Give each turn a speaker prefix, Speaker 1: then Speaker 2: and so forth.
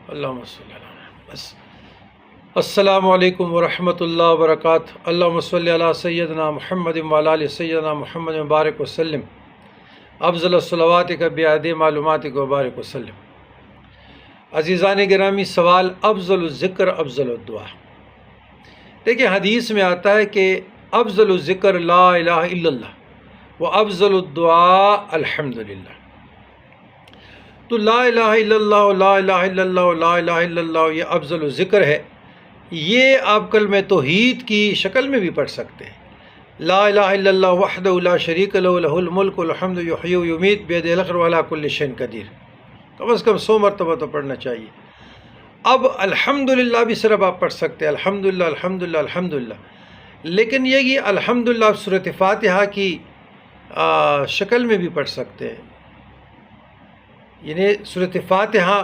Speaker 1: اللہم صلی اللہ علیہ بس السلام علیکم ورحمۃ اللہ وبرکاتہ۔ اللہم صلی علی سیدنا محمد وعلی آل سیدنا محمد مبارک وسلم۔ افضل الصلوات کا بیعدد معلومات کو بارک وسلم۔ عزیزان گرامی، سوال افضل الذکر افضل الدعا۔ دیکھیں، حدیث میں آتا ہے کہ افضل الذکر لا الہ الا اللہ و افضل الدعاء الحمدللہ۔ تو لا الہ الا اللہ، لا الہ الا اللہ، لا الہ الا اللہ، یہ افضل الذکر ہے۔ یہ آپ کلمہ توحید کی شکل میں بھی پڑھ سکتے ہیں۔ لا الہ الا اللہ وحدہ لا شریک لہ لہ الملک والحمد یحیی و یمیت بیدہ الخیر وعلی کل شیء قدیر۔ کم از کم 100 مرتبہ تو پڑھنا چاہیے۔ اب الحمدللہ بھی صرف آپ پڑھ سکتے ہیں، الحمدللہ الحمدللہ الحمدللہ، لیکن یہ الحمدللہ آپ سورۃ فاتحہ کی شکل میں بھی پڑھ سکتے ہیں۔ یعنی سورۃ فاتحہ